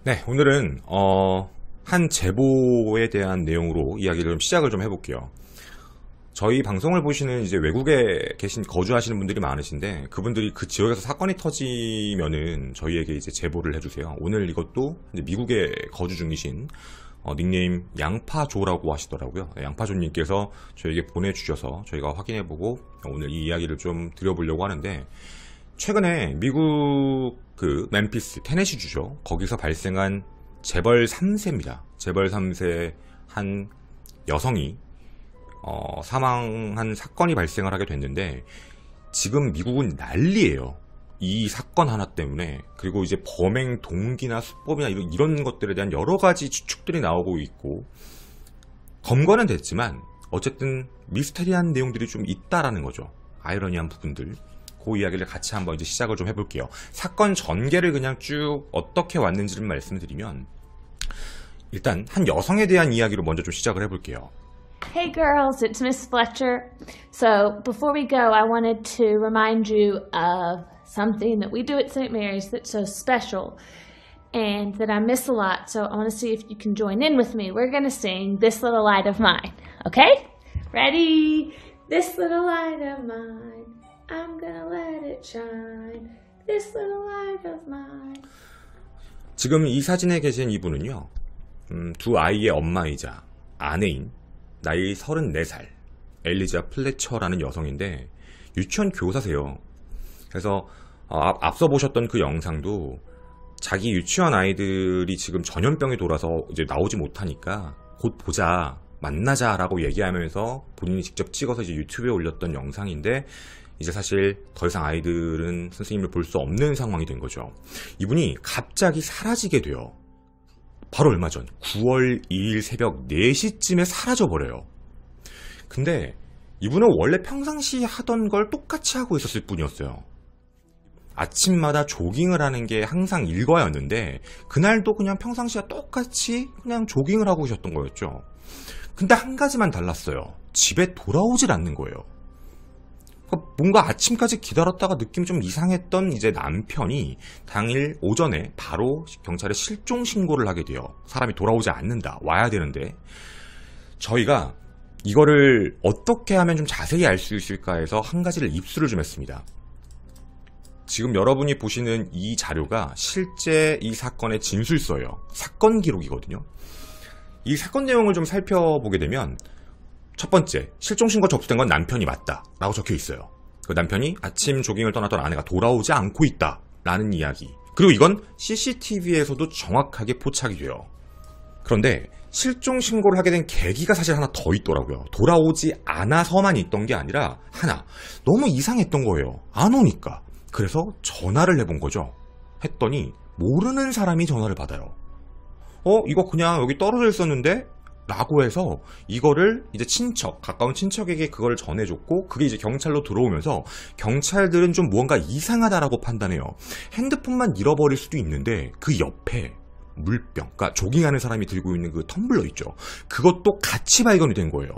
네, 오늘은 한 제보에 대한 내용으로 이야기를 좀 시작을 좀 해볼게요. 저희 방송을 보시는 이제 외국에 거주하시는 분들이 많으신데, 그분들이 그 지역에서 사건이 터지면은 저희에게 이제 제보를 해주세요. 오늘 이것도 이제 미국에 거주 중이신 닉네임 양파조라고 하시더라고요. 양파조님께서 저에게 보내주셔서 저희가 확인해보고 오늘 이 이야기를 좀 드려보려고 하는데, 최근에 미국 그 멤피스 테네시 주죠. 거기서 발생한 재벌 3세입니다. 재벌 3세 한 여성이 사망한 사건이 발생을 하게 됐는데, 지금 미국은 난리예요. 이 사건 하나 때문에. 그리고 이제 범행 동기나 수법이나 이런 것들에 대한 여러 가지 추측들이 나오고 있고, 검거는 됐지만 어쨌든 미스테리한 내용들이 좀 있다라는 거죠. 아이러니한 부분들. 그 이야기를 같이 한번 이제 시작을 좀 해볼게요. 사건 전개를 그냥 쭉 어떻게 왔는지를 말씀드리면, 일단 한 여성에 대한 이야기로 먼저 좀 시작을 해볼게요. Hey girls, it's Miss Fletcher. So before we go, I wanted to remind you of something that we do at St. Mary's that's so special and that I miss a lot. So I want to see if you can join in with me. We're going to sing This Little Light of Mine. Okay? Ready? This little light of mine, I'm gonna let it shine. This little light of mine. 지금 이 사진에 계신 이분은요, 두 아이의 엄마이자 아내인 나이 34살 엘리자 플래처라는 여성인데 유치원 교사세요. 그래서 앞서 보셨던 그 영상도 자기 유치원 아이들이 지금 전염병이 돌아서 이제 나오지 못하니까 곧 보자, 만나자라고 얘기하면서 본인이 직접 찍어서 이제 유튜브에 올렸던 영상인데, 이제 사실 더 이상 아이들은 선생님을 볼 수 없는 상황이 된 거죠. 이분이 갑자기 사라지게 돼요. 바로 얼마 전 9월 2일 새벽 4시쯤에 사라져버려요. 근데 이분은 원래 평상시에 하던 걸 똑같이 하고 있었을 뿐이었어요. 아침마다 조깅을 하는 게 항상 일과였는데, 그날도 그냥 평상시와 똑같이 그냥 조깅을 하고 계셨던 거였죠. 근데 한 가지만 달랐어요. 집에 돌아오질 않는 거예요. 뭔가 아침까지 기다렸다가 느낌이 좀 이상했던 이제 남편이 당일 오전에 바로 경찰에 실종 신고를 하게 돼요. 사람이 돌아오지 않는다, 와야 되는데. 저희가 이거를 어떻게 하면 좀 자세히 알 수 있을까 해서 한 가지를 입수를 좀 했습니다. 지금 여러분이 보시는 이 자료가 실제 이 사건의 진술서예요. 사건 기록이거든요. 이 사건 내용을 좀 살펴보게 되면, 첫 번째, 실종신고 접수된 건 남편이 맞다 라고 적혀 있어요. 그 남편이 아침 조깅을 떠났던 아내가 돌아오지 않고 있다 라는 이야기. 그리고 이건 CCTV에서도 정확하게 포착이 돼요. 그런데 실종신고를 하게 된 계기가 사실 하나 더 있더라고요. 돌아오지 않아서만 있던 게 아니라 하나, 너무 이상했던 거예요. 안 오니까. 그래서 전화를 해본 거죠. 했더니 모르는 사람이 전화를 받아요. 이거 그냥 여기 떨어져 있었는데? 라고 해서 이거를 이제 가까운 친척에게 그걸 전해줬고, 그게 이제 경찰로 들어오면서 경찰들은 좀 무언가 이상하다라고 판단해요. 핸드폰만 잃어버릴 수도 있는데 그 옆에 물병, 그러니까 조깅하는 사람이 들고 있는 그 텀블러 있죠. 그것도 같이 발견이 된 거예요.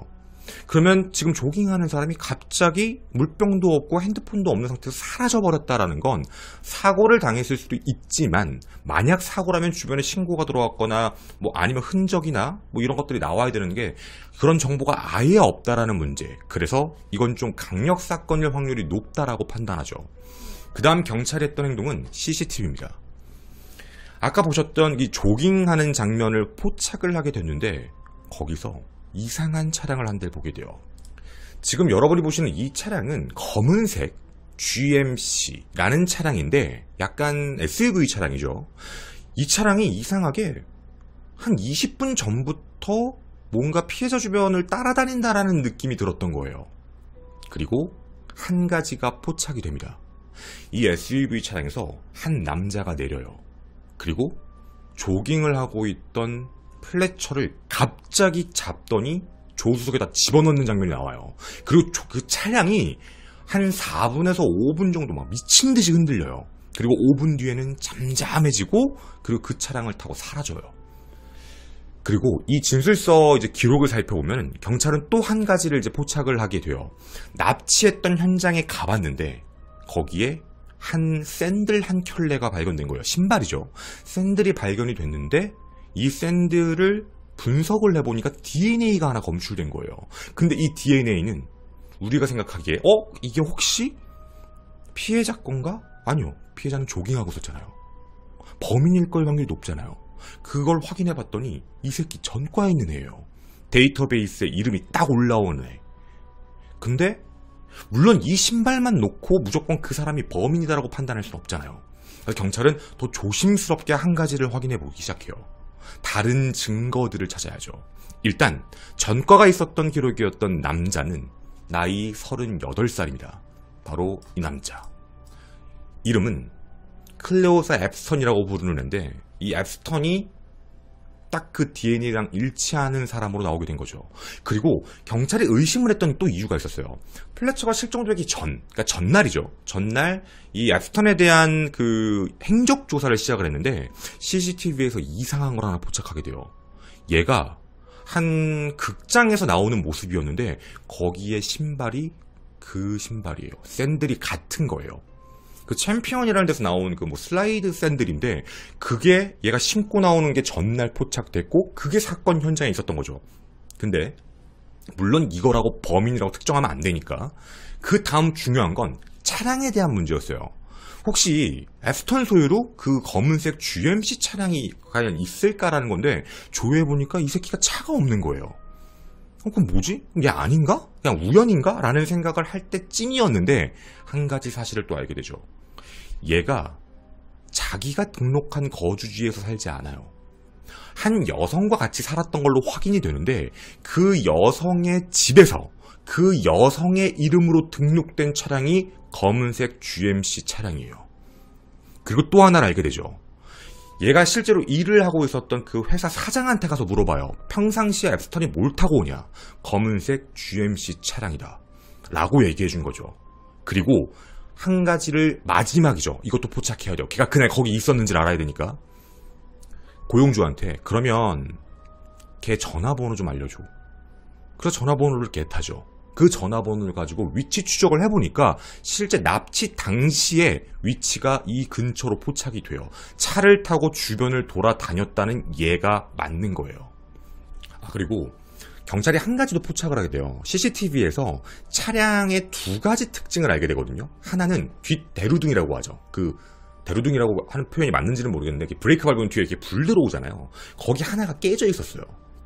그러면 지금 조깅하는 사람이 갑자기 물병도 없고 핸드폰도 없는 상태에서 사라져버렸다라는 건 사고를 당했을 수도 있지만, 만약 사고라면 주변에 신고가 들어왔거나 뭐 아니면 흔적이나 뭐 이런 것들이 나와야 되는 게, 그런 정보가 아예 없다라는 문제. 그래서 이건 좀 강력 사건일 확률이 높다라고 판단하죠. 그 다음 경찰이 했던 행동은 CCTV입니다. 아까 보셨던 이 조깅하는 장면을 포착을 하게 됐는데, 거기서 이상한 차량을 한 대를 보게 돼요. 지금 여러분이 보시는 이 차량은 검은색 GMC라는 차량인데, 약간 SUV 차량이죠. 이 차량이 이상하게 한 20분 전부터 뭔가 피해자 주변을 따라다닌다라는 느낌이 들었던 거예요. 그리고 한 가지가 포착이 됩니다. 이 SUV 차량에서 한 남자가 내려요. 그리고 조깅을 하고 있던 플래처를 갑자기 잡더니 조수석에다 집어넣는 장면이 나와요. 그리고 그 차량이 한 4분에서 5분 정도 막 미친 듯이 흔들려요. 그리고 5분 뒤에는 잠잠해지고, 그리고 그 차량을 타고 사라져요. 그리고 이 진술서 이제 기록을 살펴보면 경찰은 또 한 가지를 이제 포착을 하게 돼요. 납치했던 현장에 가봤는데 거기에 한 샌들 한 켤레가 발견된 거예요. 신발이죠. 샌들이 발견이 됐는데 이 샌들을 분석을 해보니까 DNA가 하나 검출된 거예요. 근데 이 DNA는 우리가 생각하기에 이게 혹시 피해자 건가? 아니요. 피해자는 조깅하고 있었잖아요. 범인일 걸 확률이 높잖아요. 그걸 확인해봤더니 이 새끼 전과에 있는 애예요. 데이터베이스에 이름이 딱 올라오는 애. 근데 물론 이 신발만 놓고 무조건 그 사람이 범인이다라고 판단할 수는 없잖아요. 그래서 경찰은 더 조심스럽게 한 가지를 확인해보기 시작해요. 다른 증거들을 찾아야죠. 일단 전과가 있었던 기록이었던 남자는 나이 38살입니다. 바로 이 남자. 이름은 클레오사 앱스턴이라고 부르는 애인데 이 앱스턴이 딱 그 DNA랑 일치하는 사람으로 나오게 된 거죠. 그리고 경찰이 의심을 했던 또 이유가 있었어요. 플래처가 실종되기 그러니까 전날이죠. 전날 이 앱스턴에 대한 그 행적 조사를 시작을 했는데 CCTV에서 이상한 걸 하나 포착하게 돼요. 얘가 한 극장에서 나오는 모습이었는데 거기에 신발이 그 신발이에요. 샌들이 같은 거예요. 그 챔피언이라는 데서 나온 그 뭐 슬라이드 샌들인데 그게 얘가 신고 나오는 게 전날 포착됐고 그게 사건 현장에 있었던 거죠. 근데 물론 이거라고 범인이라고 특정하면 안 되니까 그 다음 중요한 건 차량에 대한 문제였어요. 혹시 앱스턴 소유로 그 검은색 GMC 차량이 과연 있을까라는 건데 조회해보니까 이 새끼가 차가 없는 거예요. 그럼 뭐지? 이게 아닌가? 그냥 우연인가? 라는 생각을 할 때쯤이었는데 한 가지 사실을 또 알게 되죠. 얘가 자기가 등록한 거주지에서 살지 않아요. 한 여성과 같이 살았던 걸로 확인이 되는데 그 여성의 집에서 그 여성의 이름으로 등록된 차량이 검은색 GMC 차량이에요. 그리고 또 하나를 알게 되죠. 얘가 실제로 일을 하고 있었던 그 회사 사장한테 가서 물어봐요. 평상시에 앱스턴이 뭘 타고 오냐? 검은색 GMC 차량이다. 라고 얘기해 준 거죠. 그리고 한 가지를 마지막이죠. 이것도 포착해야 돼요. 걔가 그날 거기 있었는지를 알아야 되니까. 고용주한테 그러면 걔 전화번호 좀 알려줘. 그래서 전화번호를 겟하죠. 그 전화번호를 가지고 위치 추적을 해보니까 실제 납치 당시에 위치가 이 근처로 포착이 돼요. 차를 타고 주변을 돌아다녔다는 얘가 맞는 거예요. 그리고 경찰이 한 가지도 포착을 하게 돼요. CCTV에서 차량의 두 가지 특징을 알게 되거든요. 하나는 뒷대루등이라고 하죠. 그 대루등이라고 하는 표현이 맞는지는 모르겠는데 브레이크 밟은 뒤에 이렇게 불 들어오잖아요. 거기 하나가 깨져 있었어요.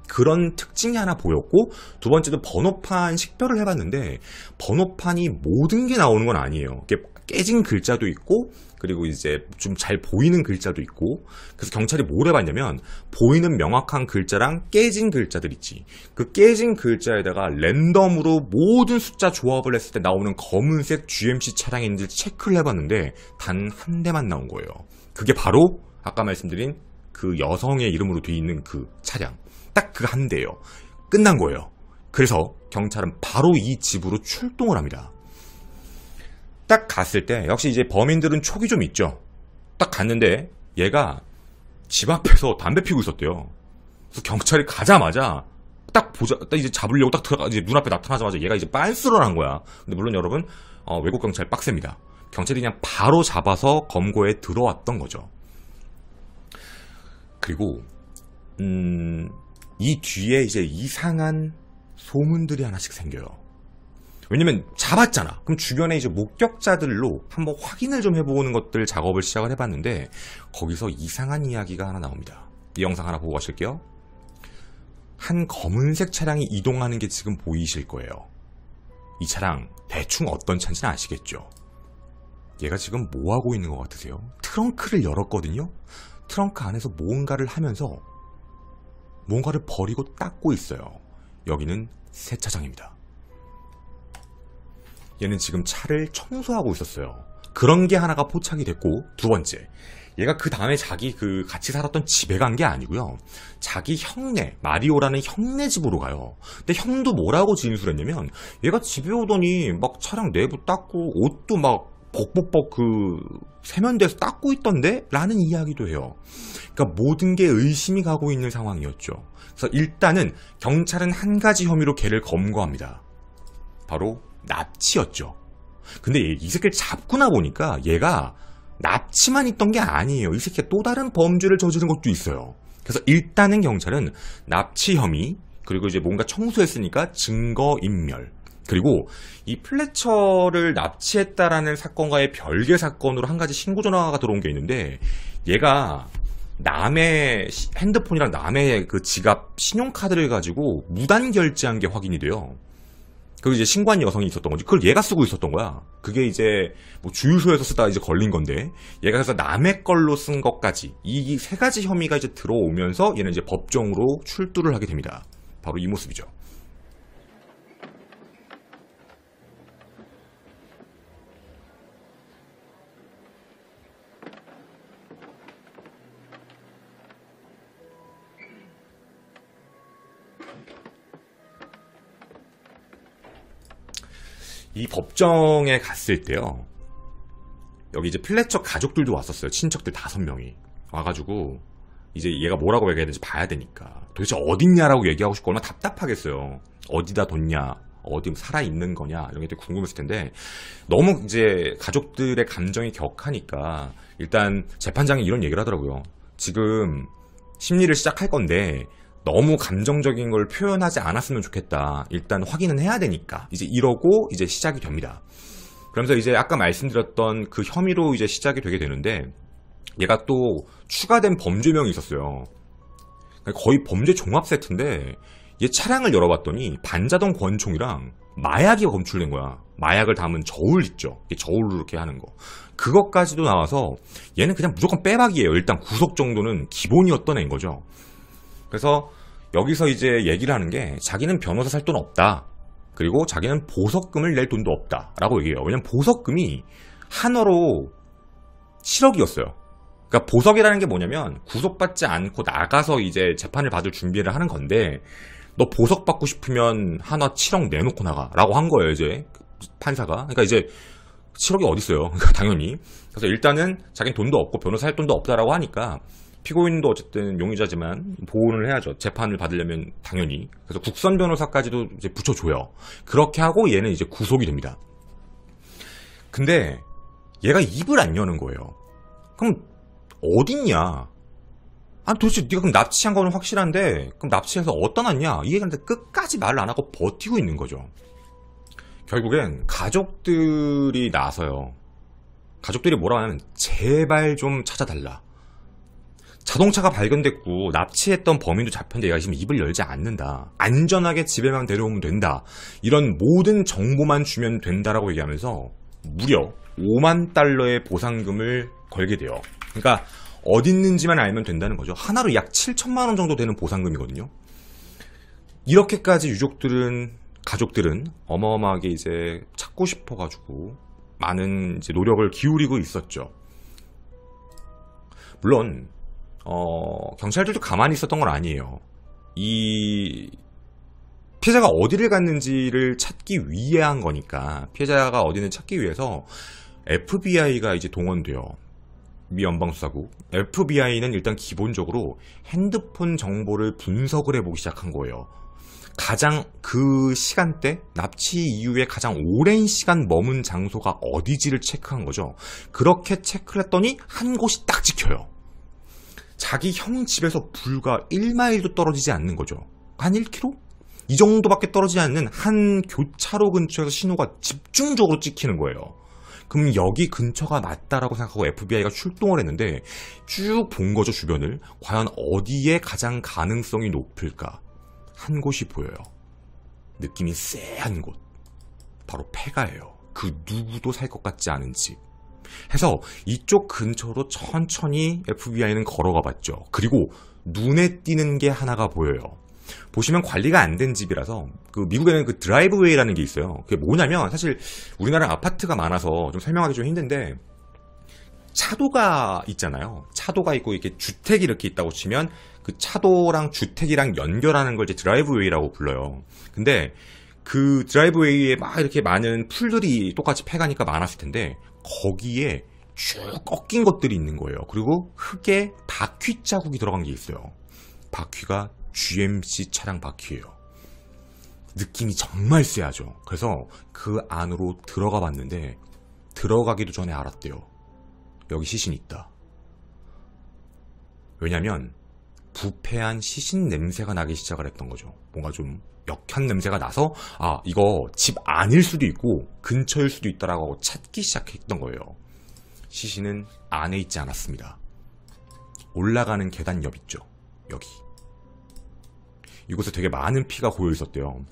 그런 특징이 하나 보였고 두 번째도 번호판 식별을 해봤는데 번호판이 모든 게 나오는 건 아니에요. 깨진 글자도 있고 그리고 이제 좀 잘 보이는 글자도 있고 그래서 경찰이 뭘 해봤냐면 보이는 명확한 글자랑 깨진 글자들 있지. 그 깨진 글자에다가 랜덤으로 모든 숫자 조합을 했을 때 나오는 검은색 GMC 차량인지 체크를 해봤는데 단 한 대만 나온 거예요. 그게 바로 아까 말씀드린 그 여성의 이름으로 돼 있는 그 차량. 딱 그 한 대예요. 끝난 거예요. 그래서 경찰은 바로 이 집으로 출동을 합니다. 딱 갔을 때 역시 이제 범인들은 촉이 좀 있죠. 딱 갔는데 얘가 집 앞에서 담배 피우고 있었대요. 그래서 경찰이 가자마자 딱 이제 잡으려고 딱 들어가 이제 눈앞에 나타나자마자 얘가 이제 빤스런 한 거야. 근데 물론 여러분 외국 경찰 빡셉니다. 경찰이 그냥 바로 잡아서 검거에 들어왔던 거죠. 그리고 이 뒤에 이제 이상한 소문들이 하나씩 생겨요. 왜냐면 잡았잖아. 그럼 주변에 이제 목격자들로 한번 확인을 좀 해보는 것들 작업을 시작을 해봤는데 거기서 이상한 이야기가 하나 나옵니다. 이 영상 하나 보고 가실게요. 한 검은색 차량이 이동하는 게 지금 보이실 거예요. 이 차량 대충 어떤 차인지는 아시겠죠? 얘가 지금 뭐 하고 있는 것 같으세요? 트렁크를 열었거든요. 트렁크 안에서 뭔가를 하면서 뭔가를 버리고 닦고 있어요. 여기는 세차장입니다. 얘는 지금 차를 청소하고 있었어요. 그런 게 하나가 포착이 됐고 두 번째, 얘가 그 다음에 자기 그 같이 살았던 집에 간 게 아니고요. 자기 형네, 마리오라는 형네 집으로 가요. 근데 형도 뭐라고 진술했냐면 얘가 집에 오더니 막 차량 내부 닦고 옷도 막 벅벅벅 그 세면대에서 닦고 있던데? 라는 이야기도 해요. 그러니까 모든 게 의심이 가고 있는 상황이었죠. 그래서 일단은 경찰은 한 가지 혐의로 걔를 검거합니다. 바로 납치였죠. 근데 이 새끼를 잡고 나 보니까 얘가 납치만 있던 게 아니에요. 이 새끼가 또 다른 범죄를 저지른 것도 있어요. 그래서 일단은 경찰은 납치 혐의, 그리고 이제 뭔가 청소했으니까 증거인멸, 그리고 이 플래처를 납치했다라는 사건과의 별개 사건으로 한 가지 신고 전화가 들어온 게 있는데, 얘가 남의 핸드폰이랑 남의 그 지갑, 신용카드를 가지고 무단 결제한 게 확인이 돼요. 그리고 이제 신고한 여성이 있었던 거지. 그걸 얘가 쓰고 있었던 거야. 그게 이제 뭐 주유소에서 쓰다가 이제 걸린 건데, 얘가 그래서 남의 걸로 쓴 것까지 이 세 가지 혐의가 이제 들어오면서 얘는 이제 법정으로 출두를 하게 됩니다. 바로 이 모습이죠. 이 법정에 갔을 때요, 여기 이제 플래처 가족들도 왔었어요. 친척들 5명이 와가지고 이제 얘가 뭐라고 얘기해야 되는지 봐야 되니까, 도대체 어딨냐라고 얘기하고 싶고 얼마나 답답하겠어요. 어디다 뒀냐, 어디 살아있는 거냐, 이런 게 되게 궁금했을 텐데, 너무 이제 가족들의 감정이 격하니까 일단 재판장이 이런 얘기를 하더라고요. 지금 심리를 시작할 건데 너무 감정적인 걸 표현하지 않았으면 좋겠다. 일단 확인은 해야 되니까. 이제 이러고 이제 시작이 됩니다. 그러면서 이제 아까 말씀드렸던 그 혐의로 이제 시작이 되게 되는데, 얘가 또 추가된 범죄명이 있었어요. 거의 범죄 종합 세트인데, 얘 차량을 열어봤더니 반자동 권총이랑 마약이 검출된 거야. 마약을 담은 저울 있죠. 저울로 이렇게 하는 거. 그것까지도 나와서 얘는 그냥 무조건 빼박이에요. 일단 구속 정도는 기본이었던 애인 거죠. 그래서 여기서 이제 얘기를 하는 게, 자기는 변호사 살 돈 없다. 그리고 자기는 보석금을 낼 돈도 없다. 라고 얘기해요. 왜냐면 보석금이 한화로 7억이었어요. 그러니까 보석이라는 게 뭐냐면, 구속받지 않고 나가서 이제 재판을 받을 준비를 하는 건데, 너 보석 받고 싶으면 한화 7억 내놓고 나가. 라고 한 거예요, 이제. 판사가. 그러니까 이제 7억이 어딨어요. 그러니까 당연히. 그래서 일단은 자기는 돈도 없고 변호사 할 돈도 없다라고 하니까, 피고인도 어쨌든 용의자지만 보호를 해야죠. 재판을 받으려면 당연히. 그래서 국선 변호사까지도 이제 붙여줘요. 그렇게 하고 얘는 이제 구속이 됩니다. 근데 얘가 입을 안 여는 거예요. 그럼 어딨냐? 아, 도대체 네가 그럼 납치한 거는 확실한데, 그럼 납치해서 어디다 놨냐? 이 얘기인데 끝까지 말을 안 하고 버티고 있는 거죠. 결국엔 가족들이 나서요. 가족들이 뭐라고 하냐면, 제발 좀 찾아달라. 자동차가 발견됐고 납치했던 범인도 잡혔는데 얘가 지금 입을 열지 않는다. 안전하게 집에만 데려오면 된다. 이런 모든 정보만 주면 된다라고 얘기하면서 무려 5만 달러의 보상금을 걸게 돼요. 그러니까 어디 있는지만 알면 된다는 거죠. 하나로 약 7천만 원 정도 되는 보상금이거든요. 이렇게까지 가족들은 어마어마하게 이제 찾고 싶어가지고 많은 이제 노력을 기울이고 있었죠. 물론 경찰들도 가만히 있었던 건 아니에요. 이 피해자가 어디를 갔는지를 찾기 위해 한 거니까, 피해자가 어디는 찾기 위해서 FBI가 이제 동원돼요. 미 연방수사국. FBI는 일단 기본적으로 핸드폰 정보를 분석을 해보기 시작한 거예요. 가장 그 시간대, 납치 이후에 가장 오랜 시간 머문 장소가 어디지를 체크한 거죠. 그렇게 체크를 했더니 한 곳이 딱 찍혀요. 자기 형 집에서 불과 1마일도 떨어지지 않는 거죠. 한 1km? 이 정도밖에 떨어지지 않는 한 교차로 근처에서 신호가 집중적으로 찍히는 거예요. 그럼 여기 근처가 맞다라고 생각하고 FBI가 출동을 했는데, 쭉 본 거죠, 주변을. 과연 어디에 가장 가능성이 높을까? 한 곳이 보여요. 느낌이 쎄한 곳. 바로 폐가예요. 그 누구도 살 것 같지 않은 집. 해서 이쪽 근처로 천천히 FBI는 걸어가 봤죠. 그리고 눈에 띄는 게 하나가 보여요. 보시면 관리가 안 된 집이라서, 그 미국에는 그 드라이브웨이라는 게 있어요. 그게 뭐냐면, 사실 우리나라 아파트가 많아서 좀 설명하기 좀 힘든데, 차도가 있잖아요. 차도가 있고 이렇게 주택이 이렇게 있다고 치면 그 차도랑 주택이랑 연결하는 걸 이제 드라이브웨이라고 불러요. 근데 그 드라이브웨이에 막 이렇게 많은 풀들이 똑같이 폐가니까 많았을 텐데, 거기에 쭉 꺾인 것들이 있는 거예요. 그리고 흙에 바퀴 자국이 들어간 게 있어요. 바퀴가 GMC 차량 바퀴예요. 느낌이 정말 쎄하죠. 그래서 그 안으로 들어가 봤는데 들어가기도 전에 알았대요. 여기 시신이 있다. 왜냐면 부패한 시신 냄새가 나기 시작을 했던 거죠. 뭔가 좀 역한 냄새가 나서 이거 집 안일 수도 있고 근처일 수도 있다라고 찾기 시작했던 거예요. 시신은 안에 있지 않았습니다. 올라가는 계단 옆 있죠. 여기. 이곳에 되게 많은 피가 고여 있었대요.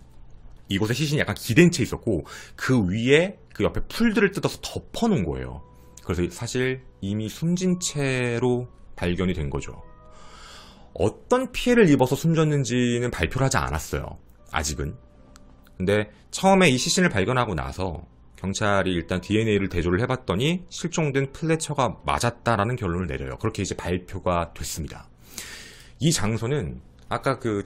이곳에 시신이 약간 기댄 채 있었고 그 위에 그 옆에 풀들을 뜯어서 덮어놓은 거예요. 그래서 사실 이미 숨진 채로 발견이 된 거죠. 어떤 피해를 입어서 숨졌는지는 발표를 하지 않았어요. 아직은. 근데 처음에 이 시신을 발견하고 나서 경찰이 일단 DNA를 대조를 해봤더니 실종된 플래처가 맞았다라는 결론을 내려요. 그렇게 이제 발표가 됐습니다. 이 장소는 아까 그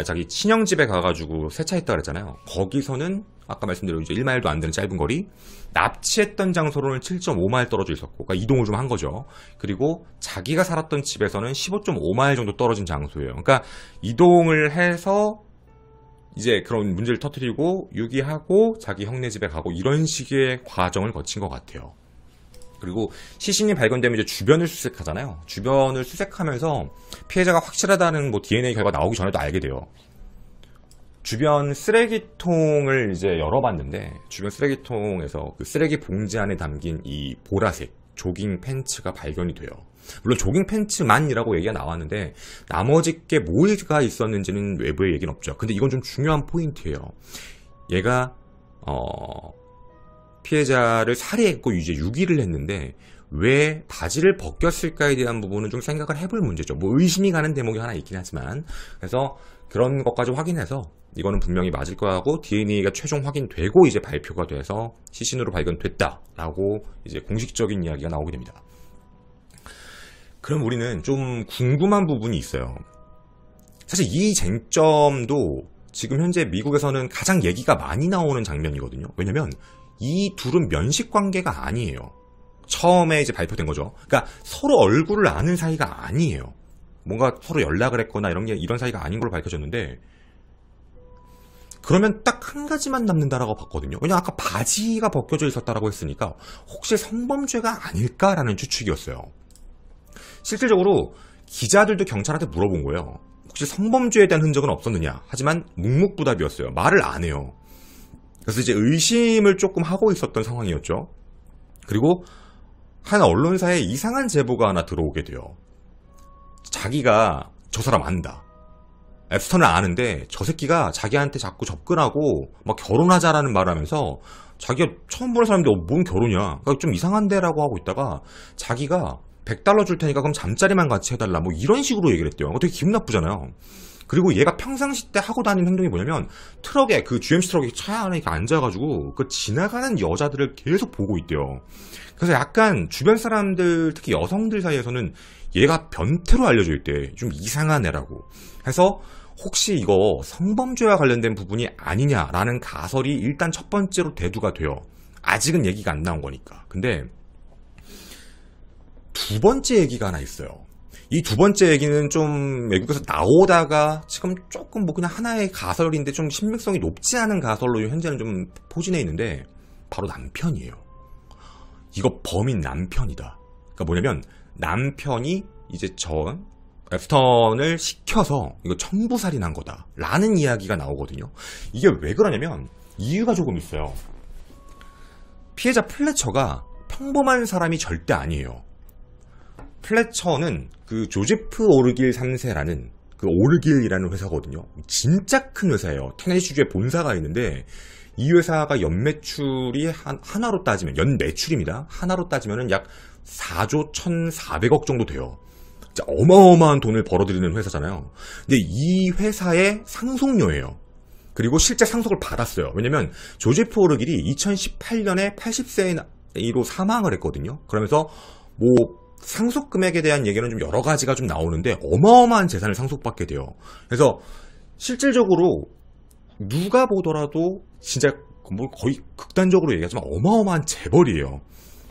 자기 친형 집에 가가지고 세차했다 그랬잖아요. 거기서는 아까 말씀드린 이제 1마일도 안 되는 짧은 거리, 납치했던 장소로는 7.5마일 떨어져 있었고, 그러니까 이동을 좀 한 거죠. 그리고 자기가 살았던 집에서는 15.5마일 정도 떨어진 장소예요. 그러니까 이동을 해서 이제 그런 문제를 터뜨리고 유기하고 자기 형네 집에 가고 이런 식의 과정을 거친 것 같아요. 그리고 시신이 발견되면 이제 주변을 수색하잖아요. 주변을 수색하면서 피해자가 확실하다는 뭐 DNA 결과 나오기 전에도 알게 돼요. 주변 쓰레기통을 이제 열어봤는데 주변 쓰레기통에서 그 쓰레기 봉지 안에 담긴 이 보라색 조깅 팬츠가 발견이 돼요. 물론 조깅 팬츠만이라고 얘기가 나왔는데 나머지 게 뭐가 있었는지는 외부에 얘기는 없죠. 근데 이건 좀 중요한 포인트예요. 얘가 피해자를 살해했고 이제 유기를 했는데 왜 바지를 벗겼을까에 대한 부분은 좀 생각을 해볼 문제죠. 뭐 의심이 가는 대목이 하나 있긴 하지만 그래서 그런 것까지 확인해서 이거는 분명히 맞을 거라고 DNA가 최종 확인되고 이제 발표가 돼서 시신으로 발견됐다라고 이제 공식적인 이야기가 나오게 됩니다. 그럼 우리는 좀 궁금한 부분이 있어요. 사실 이 쟁점도 지금 현재 미국에서는 가장 얘기가 많이 나오는 장면이거든요. 왜냐면 이 둘은 면식 관계가 아니에요. 처음에 이제 발표된 거죠. 그러니까 서로 얼굴을 아는 사이가 아니에요. 뭔가 서로 연락을 했거나 이런 사이가 아닌 걸로 밝혀졌는데 그러면 딱 한 가지만 남는다라고 봤거든요. 왜냐면 아까 바지가 벗겨져 있었다라고 했으니까 혹시 성범죄가 아닐까라는 추측이었어요. 실질적으로 기자들도 경찰한테 물어본 거예요. 혹시 성범죄에 대한 흔적은 없었느냐. 하지만 묵묵부답이었어요. 말을 안 해요. 그래서 이제 의심을 조금 하고 있었던 상황이었죠. 그리고 한 언론사에 이상한 제보가 하나 들어오게 돼요. 자기가 저 사람 안다. 앱스턴을 아는데 저 새끼가 자기한테 자꾸 접근하고 막 결혼하자라는 말을 하면서 자기가 처음 보는 사람인데 뭔 결혼이야. 그러니까 좀 이상한데라고 하고 있다가 자기가 $100 줄 테니까 그럼 잠자리만 같이 해달라 뭐 이런 식으로 얘기를 했대요. 되게 기분 나쁘잖아요. 그리고 얘가 평상시 때 하고 다니는 행동이 뭐냐면 트럭에 그 GMC 트럭에 차 안에 이렇게 앉아가지고 그 지나가는 여자들을 계속 보고 있대요. 그래서 약간 주변 사람들 특히 여성들 사이에서는 얘가 변태로 알려져 있대. 좀 이상한 애라고. 해서 혹시 이거 성범죄와 관련된 부분이 아니냐라는 가설이 일단 첫 번째로 대두가 돼요. 아직은 얘기가 안 나온 거니까. 근데 두 번째 얘기가 하나 있어요. 이 두 번째 얘기는 좀 외국에서 나오다가 지금 조금 뭐 그냥 하나의 가설인데 좀 신빙성이 높지 않은 가설로 현재는 좀 포진해 있는데 바로 남편이에요. 이거 범인 남편이다. 그러니까 뭐냐면 남편이 이제 앱스턴을 시켜서 이거 청부살인한 거다 라는 이야기가 나오거든요. 이게 왜 그러냐면 이유가 조금 있어요. 피해자 플래처가 평범한 사람이 절대 아니에요. 플래처는 그 조제프 오르길 3세라는 그 오르길이라는 회사거든요. 진짜 큰 회사예요. 테네시주에 본사가 있는데 이 회사가 연매출이 하나로 따지면 연매출입니다. 하나로 따지면 약 4조 1,400억 정도 돼요. 진짜 어마어마한 돈을 벌어들이는 회사잖아요. 근데 이 회사의 상속녀예요. 그리고 실제 상속을 받았어요. 왜냐면 조제프 오르길이 2018년에 80세로 사망을 했거든요. 그러면서 뭐 상속 금액에 대한 얘기는 좀 여러 가지가 좀 나오는데 어마어마한 재산을 상속받게 돼요. 그래서 실질적으로 누가 보더라도 진짜 뭐 거의 극단적으로 얘기하지만 어마어마한 재벌이에요.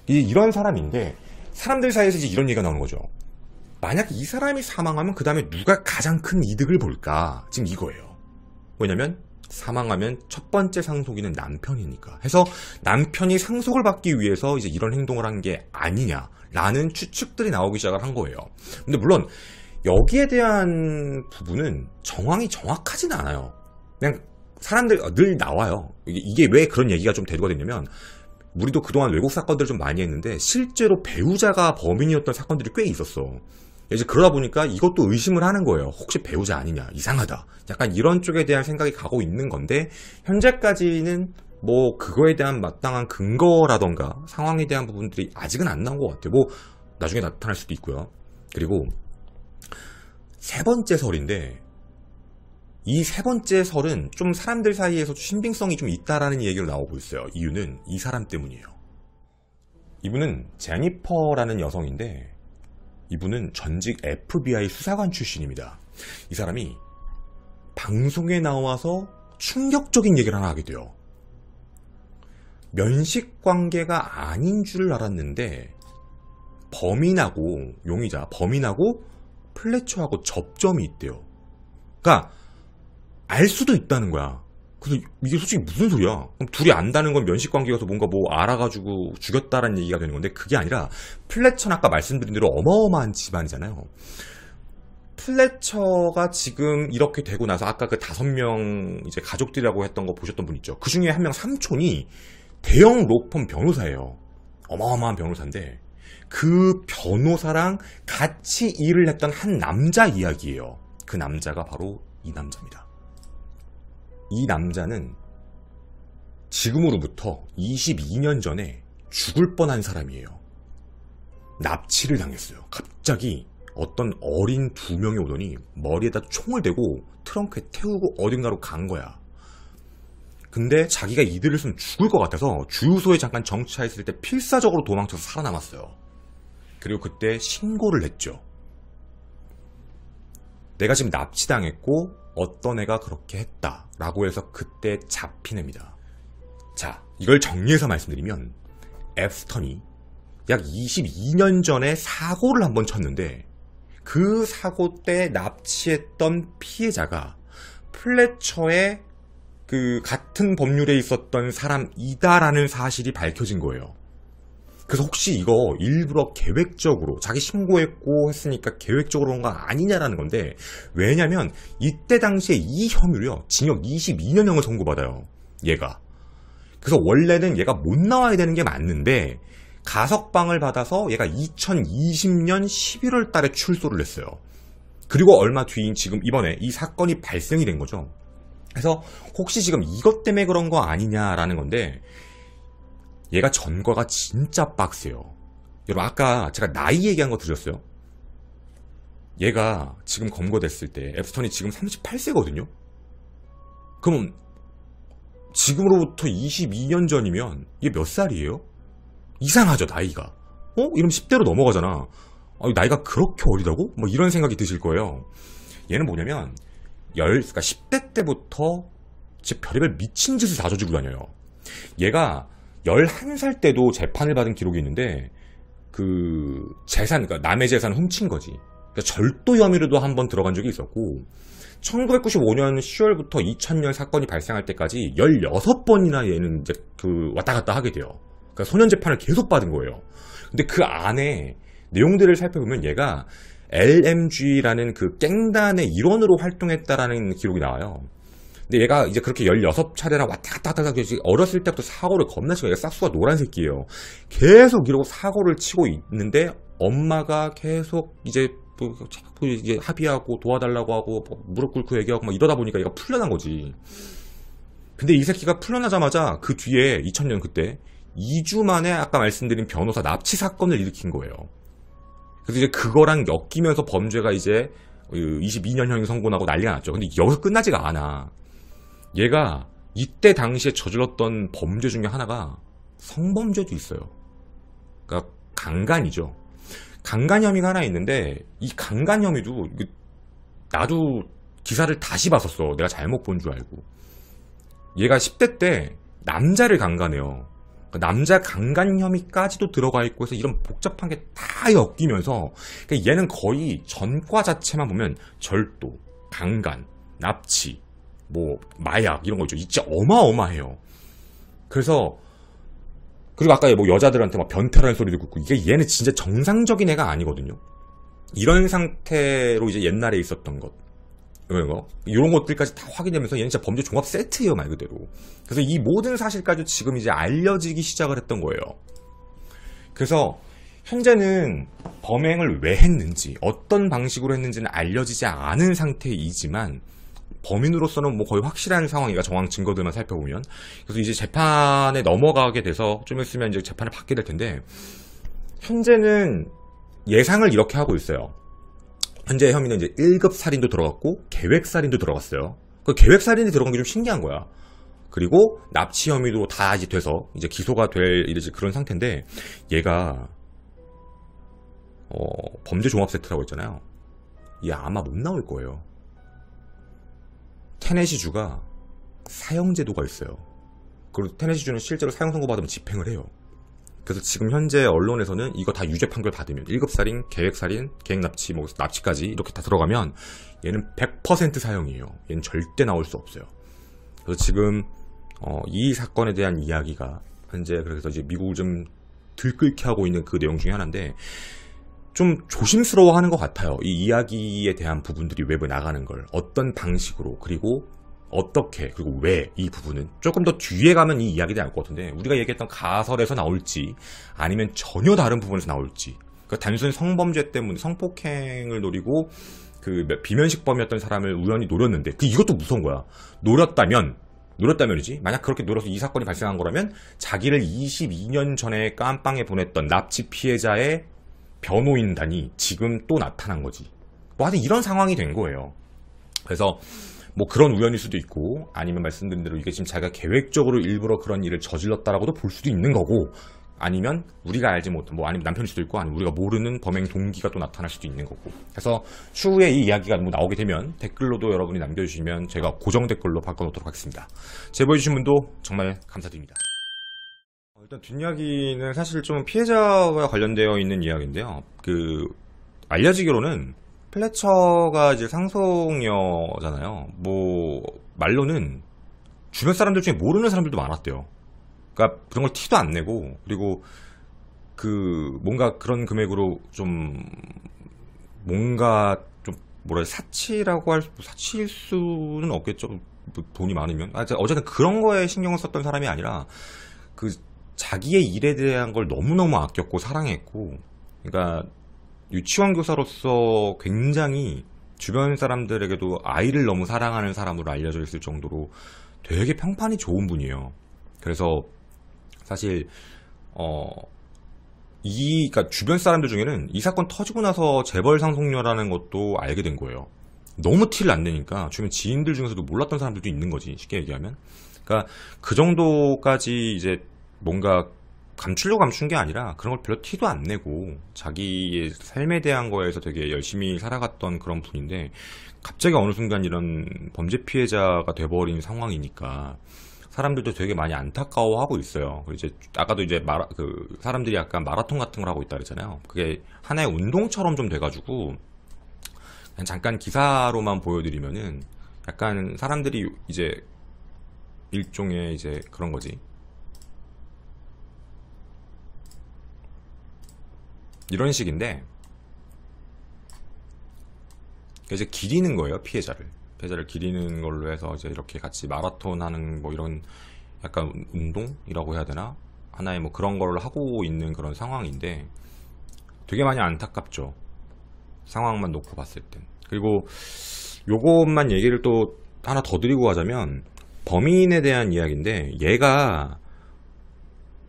이런 사람인데 사람들 사이에서 이제 이런 얘기가 나오는 거죠. 만약 이 사람이 사망하면 그 다음에 누가 가장 큰 이득을 볼까? 지금 이거예요. 왜냐면 사망하면 첫 번째 상속인은 남편이니까 해서 남편이 상속을 받기 위해서 이제 이런 행동을 한 게 아니냐라는 추측들이 나오기 시작을 한 거예요. 근데 물론 여기에 대한 부분은 정황이 정확하진 않아요. 그냥 사람들 늘 나와요. 이게 왜 그런 얘기가 좀 되고 되냐면 우리도 그동안 외국 사건들을 좀 많이 했는데 실제로 배우자가 범인이었던 사건들이 꽤 있었어. 이제 그러다 보니까 이것도 의심을 하는 거예요. 혹시 배우자 아니냐, 이상하다, 약간 이런 쪽에 대한 생각이 가고 있는 건데 현재까지는 뭐 그거에 대한 마땅한 근거라던가 상황에 대한 부분들이 아직은 안 나온 것 같아요. 뭐 나중에 나타날 수도 있고요. 그리고 세 번째 설인데 이 세 번째 설은 좀 사람들 사이에서 신빙성이 좀 있다라는 얘기로 나오고 있어요. 이유는 이 사람 때문이에요. 이분은 제니퍼라는 여성인데 이분은 전직 FBI 수사관 출신입니다. 이 사람이 방송에 나와서 충격적인 얘기를 하나 하게 돼요. 면식 관계가 아닌 줄 알았는데 범인하고 용의자, 범인하고 플래처하고 접점이 있대요. 그러니까 알 수도 있다는 거야. 그래서 이게 솔직히 무슨 소리야? 그럼 둘이 안다는 건 면식 관계여서 뭔가 뭐 알아가지고 죽였다라는 얘기가 되는 건데 그게 아니라 플래처는 아까 말씀드린 대로 어마어마한 집안이잖아요. 플래처가 지금 이렇게 되고 나서 아까 그 5명 이제 가족들이라고 했던 거 보셨던 분 있죠? 그 중에 한 명 삼촌이 대형 로펌 변호사예요. 어마어마한 변호사인데 그 변호사랑 같이 일을 했던 한 남자 이야기예요. 그 남자가 바로 이 남자입니다. 이 남자는 지금으로부터 22년 전에 죽을 뻔한 사람이에요. 납치를 당했어요. 갑자기 어떤 어린 2명이 오더니 머리에다 총을 대고 트렁크에 태우고 어딘가로 간 거야. 근데 자기가 이들을 쓰면 죽을 것 같아서 주유소에 잠깐 정차했을 때 필사적으로 도망쳐서 살아남았어요. 그리고 그때 신고를 했죠. 내가 지금 납치당했고 어떤 애가 그렇게 했다 라고 해서 그때 잡힌 애입니다. 자, 이걸 정리해서 말씀드리면 앱스턴이 약 22년 전에 사고를 한번 쳤는데 그 사고 때 납치했던 피해자가 플래처의 그 같은 법률에 있었던 사람이다라는 사실이 밝혀진 거예요. 그래서 혹시 이거 일부러 계획적으로 자기 신고했고 했으니까 계획적으로 한 거 아니냐라는 건데 왜냐면 이때 당시에 이 혐의로요 징역 22년형을 선고받아요. 얘가. 그래서 원래는 얘가 못 나와야 되는 게 맞는데 가석방을 받아서 얘가 2020년 11월 달에 출소를 했어요. 그리고 얼마 뒤인 지금 이번에 이 사건이 발생이 된 거죠. 그래서 혹시 지금 이것 때문에 그런 거 아니냐라는 건데 얘가 전과가 진짜 빡세요. 여러분 아까 제가 나이 얘기한 거 들으셨어요? 얘가 지금 검거됐을 때 앱스턴이 지금 38세거든요? 그럼 지금으로부터 22년 전이면 얘 몇 살이에요? 이상하죠 나이가. 이러면 10대로 넘어가잖아. 나이가 그렇게 어리다고? 뭐 이런 생각이 드실 거예요. 얘는 뭐냐면 그러니까 10대 때부터 진짜 별의별 미친 짓을 다 저지르고 다녀요. 얘가 11살 때도 재판을 받은 기록이 있는데 그 재산, 그러니까 남의 재산 훔친 거지. 그러니까 절도 혐의로도 한번 들어간 적이 있었고 1995년 10월부터 2000년 사건이 발생할 때까지 16번이나 얘는 이제 그 왔다 갔다 하게 돼요. 그러니까 소년 재판을 계속 받은 거예요. 근데 그 안에 내용들을 살펴보면 얘가 LMG라는 그 갱단의 일원으로 활동했다라는 기록이 나와요. 근데 얘가 이제 그렇게 16차례나 왔다 갔다 하다가 어렸을 때부터 사고를 겁나 치고 얘가 싹수가 노란 새끼예요. 계속 이러고 사고를 치고 있는데 엄마가 계속 이제 자꾸 이제 합의하고 도와달라고 하고 무릎 꿇고 얘기하고 막 이러다 보니까 얘가 풀려난 거지. 근데 이 새끼가 풀려나자마자 그 뒤에 2000년 그때 2주 만에 아까 말씀드린 변호사 납치 사건을 일으킨 거예요. 그래서 이제 그거랑 엮이면서 범죄가 이제 22년형이 선고나고 난리가 났죠. 근데 여기서 끝나지가 않아. 얘가 이때 당시에 저질렀던 범죄 중에 하나가 성범죄도 있어요. 그러니까 강간이죠. 강간 혐의가 하나 있는데 이 강간 혐의도 나도 기사를 다시 봤었어. 내가 잘못 본 줄 알고. 얘가 10대 때 남자를 강간해요. 그러니까 남자 강간 혐의까지도 들어가 있고 해서 이런 복잡한 게 다 엮이면서 그러니까 얘는 거의 전과 자체만 보면 절도, 강간, 납치, 뭐 마약 이런 거 있죠. 진짜 어마어마해요. 그래서 그리고 아까 뭐 여자들한테 막 변태라는 소리도 듣고 이게 얘는 진짜 정상적인 애가 아니거든요. 이런 상태로 이제 옛날에 있었던 것 이런 것들까지 다 확인되면서 얘는 진짜 범죄 종합 세트예요, 말 그대로. 그래서 이 모든 사실까지 지금 이제 알려지기 시작을 했던 거예요. 그래서 현재는 범행을 왜 했는지, 어떤 방식으로 했는지는 알려지지 않은 상태이지만 범인으로서는 뭐 거의 확실한 상황이니까 정황 증거들만 살펴보면. 그래서 이제 재판에 넘어가게 돼서 좀 있으면 이제 재판을 받게 될 텐데, 현재는 예상을 이렇게 하고 있어요. 현재 혐의는 이제 1급 살인도 들어갔고 계획 살인도 들어갔어요. 그 계획 살인이 들어간 게 좀 신기한 거야. 그리고 납치 혐의도 다 이제 돼서 이제 기소가 될 이제 그런 상태인데, 얘가 범죄 종합 세트라고 했잖아요. 얘 아마 못 나올 거예요. 테네시주가 사형제도가 있어요. 그리고 테네시주는 실제로 사형 선고 받으면 집행을 해요. 그래서 지금 현재 언론에서는 이거 다 유죄 판결 받으면 1급 살인, 계획 살인, 계획 납치, 뭐 납치까지 이렇게 다 들어가면 얘는 100% 사형이에요. 얘는 절대 나올 수 없어요. 그래서 지금 이 사건에 대한 이야기가 현재 그래서 이제 미국을 좀 들끓게 하고 있는 그 내용 중에 하나인데, 좀 조심스러워하는 것 같아요. 이 이야기에 대한 부분들이 외부에 나가는 걸 어떤 방식으로, 그리고 어떻게, 그리고 왜, 이 부분은 조금 더 뒤에 가면 이 이야기들이 나올 것 같은데, 우리가 얘기했던 가설에서 나올지 아니면 전혀 다른 부분에서 나올지, 그러니까 단순히 성범죄 때문에 성폭행을 노리고 그 비면식범이었던 사람을 우연히 노렸는데, 이것도 무서운 거야. 노렸다면이지, 만약 그렇게 노려서 이 사건이 발생한 거라면 자기를 22년 전에 깜빵에 보냈던 납치 피해자의 변호인단이 지금 또 나타난 거지. 뭐 하여튼 이런 상황이 된 거예요. 그래서 뭐 그런 우연일 수도 있고, 아니면 말씀드린 대로 이게 지금 자기가 계획적으로 일부러 그런 일을 저질렀다라고도 볼 수도 있는 거고, 아니면 우리가 알지 못한, 뭐 아니면 남편일 수도 있고, 아니면 우리가 모르는 범행 동기가 또 나타날 수도 있는 거고. 그래서 추후에 이 이야기가 뭐 나오게 되면 댓글로도 여러분이 남겨주시면 제가 고정 댓글로 바꿔놓도록 하겠습니다. 제보해주신 분도 정말 감사드립니다. 일단 뒷이야기는 사실 좀 피해자와 관련되어 있는 이야기인데요. 알려지기로는 플래처가 이제 상속녀잖아요. 뭐 말로는 주변 사람들 중에 모르는 사람들도 많았대요. 그러니까 그런 걸 티도 안 내고, 그리고 뭔가 그런 금액으로 좀 뭔가 좀 사치라고 사치일 수는 없겠죠. 뭐 돈이 많으면. 어쨌든 그런 거에 신경을 썼던 사람이 아니라 자기의 일에 대한 걸 너무너무 아꼈고 사랑했고, 그러니까 유치원 교사로서 굉장히 주변 사람들에게도 아이를 너무 사랑하는 사람으로 알려져 있을 정도로 되게 평판이 좋은 분이에요. 그래서 사실 그러니까 주변 사람들 중에는 이 사건 터지고 나서 재벌 상속녀라는 것도 알게 된 거예요. 너무 티를 안 내니까 주변 지인들 중에서도 몰랐던 사람들도 있는 거지, 쉽게 얘기하면. 그러니까 그 정도까지 이제 뭔가 감추려고 감춘 게 아니라 그런 걸 별로 티도 안 내고 자기의 삶에 대한 거에서 되게 열심히 살아갔던 그런 분인데, 갑자기 어느 순간 이런 범죄 피해자가 돼버린 상황이니까 사람들도 되게 많이 안타까워하고 있어요. 이제 아까도 이제 사람들이 약간 마라톤 같은 걸 하고 있다 그랬잖아요. 그게 하나의 운동처럼 좀 돼가지고, 그냥 잠깐 기사로만 보여드리면은 약간 사람들이 이제 일종의 이제 그런 거지. 이런 식인데, 이제 기리는 거예요, 피해자를 기리는 걸로 해서 이제 이렇게 같이 마라톤 하는 뭐 이런 약간 운동이라고 해야 되나? 하나의 뭐 그런 걸 하고 있는 그런 상황인데, 되게 많이 안타깝죠. 상황만 놓고 봤을 땐. 그리고 요것만 얘기를 또 하나 더 드리고 가자면, 범인에 대한 이야기인데, 얘가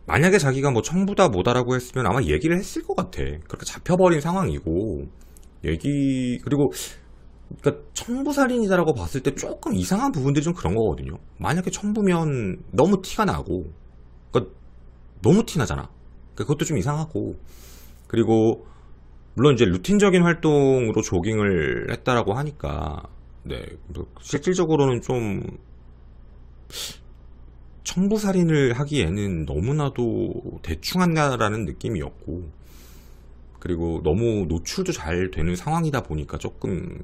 만약에 자기가 뭐 청부다 뭐다라고 했으면 아마 얘기를 했을 것 같아. 그렇게 잡혀버린 상황이고, 그리고 그러니까 청부살인이다라고 봤을 때 조금 이상한 부분들이 좀 그런 거거든요. 만약에 청부면 너무 티가 나고, 그러니까 너무 티 나잖아. 그러니까 그것도 좀 이상하고, 그리고 물론 이제 루틴적인 활동으로 조깅을 했다라고 하니까, 네, 실질적으로는 좀 청부살인을 하기에는 너무나도 대충 한다라는 느낌이었고, 그리고 너무 노출도 잘 되는 상황이다 보니까 조금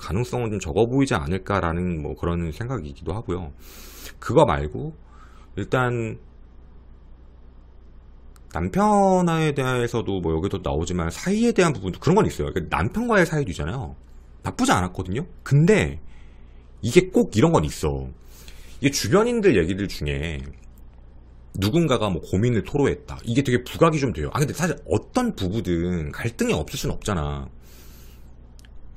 가능성은 좀 적어 보이지 않을까라는 뭐 그런 생각이기도 하고요. 그거 말고 일단 남편에 대해서도 뭐 여기도 나오지만 사이에 대한 부분도 그런 건 있어요. 그러니까 남편과의 사이도 있잖아요. 나쁘지 않았거든요. 근데 이게 꼭 이런 건 있어. 이게 주변인들 얘기들 중에 누군가가 뭐 고민을 토로했다. 이게 되게 부각이 좀 돼요. 근데 사실 어떤 부부든 갈등이 없을 순 없잖아.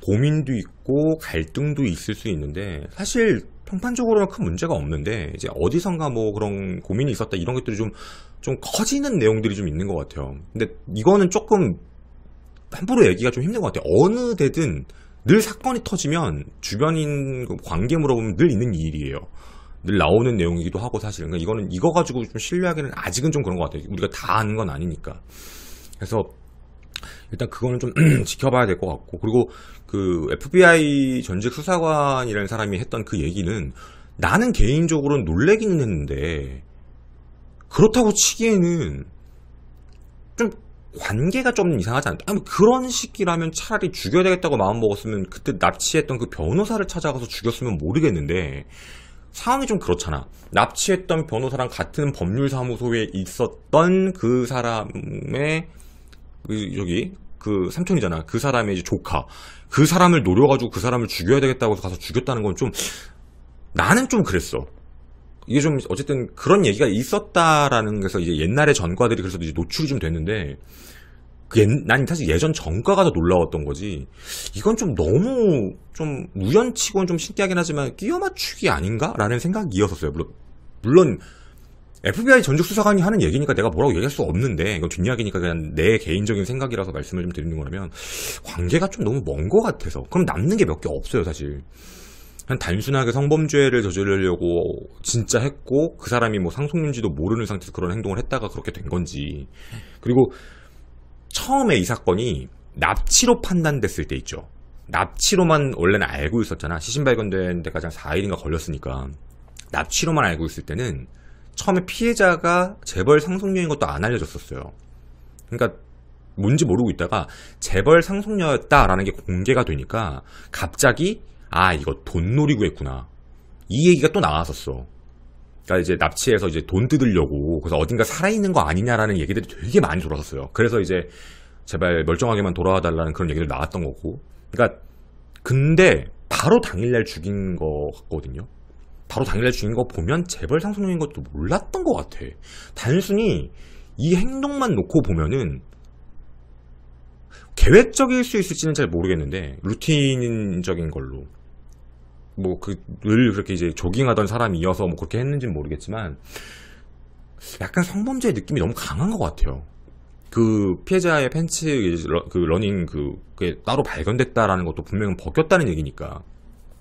고민도 있고 갈등도 있을 수 있는데 사실 평판적으로는 큰 문제가 없는데 이제 어디선가 뭐 그런 고민이 있었다 이런 것들이 좀 커지는 내용들이 좀 있는 것 같아요. 근데 이거는 조금 함부로 얘기가 좀 힘든 것 같아요. 어느 데든 늘 사건이 터지면 주변인 관계 물어보면 늘 있는 일이에요. 늘 나오는 내용이기도 하고 사실 그러니까 이거는 이거 가지고 좀 신뢰하기는 아직은 좀 그런 것 같아요. 우리가 다 아는 건 아니니까. 그래서 일단 그거는 좀 지켜봐야 될 것 같고 그리고 그 FBI 전직 수사관이라는 사람이 했던 그 얘기는 나는 개인적으로는 놀래기는 했는데 그렇다고 치기에는 좀 관계가 좀 이상하지 않다. 그런 식이라면 차라리 죽여야 되겠다고 마음먹었으면 그때 납치했던 그 변호사를 찾아가서 죽였으면 모르겠는데 상황이 좀 그렇잖아. 납치했던 변호사랑 같은 법률사무소에 있었던 그 사람의 그 삼촌이잖아. 그 사람의 이제 조카. 그 사람을 노려가지고 그 사람을 죽여야 되겠다고 해서 가서 죽였다는 건 좀 나는 좀 그랬어. 이게 좀 어쨌든 그런 얘기가 있었다라는 것에서 이제 옛날의 전과들이 그래서 이제 노출이 좀 됐는데 난 사실 예전 전과가 더 놀라웠던 거지. 이건 좀 너무 좀 우연치고는 좀 신기하긴 하지만 끼워 맞추기 아닌가라는 생각이었었어요. 물론 FBI 전직 수사관이 하는 얘기니까 내가 뭐라고 얘기할 수 없는데 이건 뒷이야기니까 그냥 내 개인적인 생각이라서 말씀을 좀 드리는 거라면 관계가 좀 너무 먼 것 같아서 그럼 남는 게 몇 개 없어요 사실. 그냥 단순하게 성범죄를 저지르려고 진짜 했고 그 사람이 뭐 상속인지도 모르는 상태에서 그런 행동을 했다가 그렇게 된 건지. 그리고 처음에 이 사건이 납치로 판단됐을 때 있죠. 납치로만 원래는 알고 있었잖아. 시신 발견된 데까지 한 4일인가 걸렸으니까. 납치로만 알고 있을 때는 처음에 피해자가 재벌 상속녀인 것도 안 알려졌었어요. 그러니까 뭔지 모르고 있다가 재벌 상속녀였다라는 게 공개가 되니까 갑자기 이거 돈 노리고 했구나. 이 얘기가 또 나왔었어. 그러니까 이제 납치해서 이제 돈 뜯으려고 그래서 어딘가 살아있는 거 아니냐라는 얘기들이 되게 많이 돌았었어요. 그래서 이제 제발 멀쩡하게만 돌아와 달라는 그런 얘기들 나왔던 거고. 그러니까 근데 바로 당일날 죽인 거 같거든요. 바로 당일날 죽인 거 보면 재벌 상속녀인 것도 몰랐던 것 같아. 단순히 이 행동만 놓고 보면은 계획적일 수 있을지는 잘 모르겠는데 루틴적인 걸로 뭐 늘 그렇게 이제 조깅하던 사람이어서 뭐 그렇게 했는지는 모르겠지만 약간 성범죄의 느낌이 너무 강한 것 같아요. 그 피해자의 팬츠 그 러닝 그게 따로 발견됐다라는 것도 분명히 벗겼다는 얘기니까.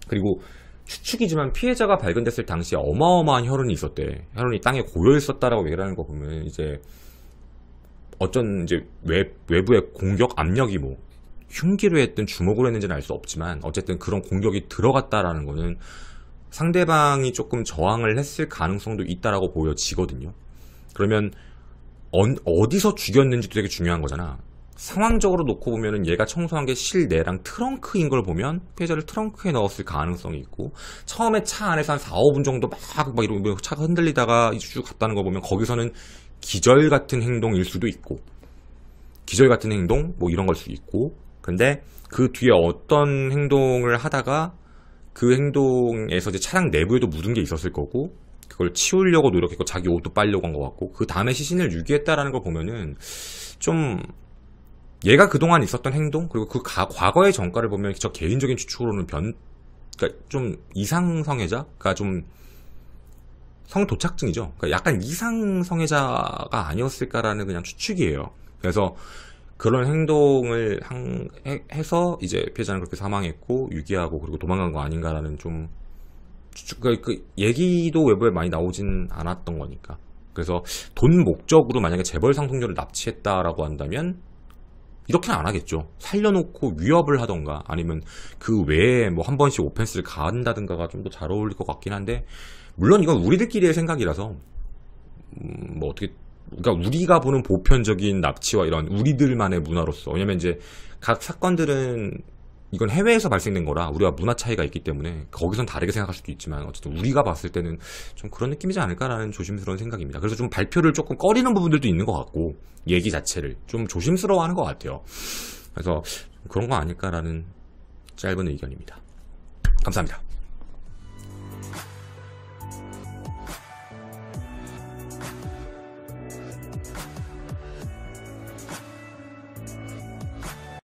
그리고 추측이지만 피해자가 발견됐을 당시에 어마어마한 혈흔이 있었대. 혈흔이 땅에 고여 있었다라고 얘기를 하는 거 보면 이제 어쩐 이제 외부의 공격 압력이 뭐 흉기로 했든 주먹으로 했는지는 알 수 없지만 어쨌든 그런 공격이 들어갔다라는 거는 상대방이 조금 저항을 했을 가능성도 있다라고 보여지거든요. 그러면 어디서 죽였는지도 되게 중요한 거잖아. 상황적으로 놓고 보면은 얘가 청소한 게 실내랑 트렁크인 걸 보면 피해자를 트렁크에 넣었을 가능성이 있고 처음에 차 안에서 한 4, 5분 정도 막 이러고 차가 흔들리다가 쭉 갔다는 거 보면 거기서는 기절 같은 행동일 수도 있고 기절 같은 행동 뭐 이런 걸 수도 있고 근데 그 뒤에 어떤 행동을 하다가 그 행동에서 이제 차량 내부에도 묻은 게 있었을 거고 그걸 치우려고 노력했고 자기 옷도 빨려고 한 것 같고 그 다음에 시신을 유기했다라는 걸 보면은 좀 얘가 그동안 있었던 행동 그리고 그 과거의 전과를 보면 저 개인적인 추측으로는 그러니까 좀 이상 성애자가 좀 성도착증이죠. 그러니까 약간 이상 성애자가 아니었을까라는 그냥 추측이에요. 그래서 그런 행동을 해서 이제 피해자는 그렇게 사망했고 유기하고 그리고 도망간 거 아닌가라는 좀 추측, 그 얘기도 외부에 많이 나오진 않았던 거니까. 그래서 돈 목적으로 만약에 재벌 상속녀를 납치했다라고 한다면 이렇게는 안 하겠죠. 살려놓고 위협을 하던가 아니면 그 외에 뭐 한 번씩 오펜스를 가한다든가가 좀 더 잘 어울릴 것 같긴 한데 물론 이건 우리들끼리의 생각이라서 뭐 어떻게 그러니까 우리가 보는 보편적인 납치와 이런 우리들만의 문화로서, 왜냐면 이제 각 사건들은 이건 해외에서 발생된 거라 우리가 문화 차이가 있기 때문에 거기선 다르게 생각할 수도 있지만 어쨌든 우리가 봤을 때는 좀 그런 느낌이지 않을까라는 조심스러운 생각입니다. 그래서 좀 발표를 조금 꺼리는 부분들도 있는 것 같고 얘기 자체를 좀 조심스러워하는 것 같아요. 그래서 그런 거 아닐까라는 짧은 의견입니다. 감사합니다.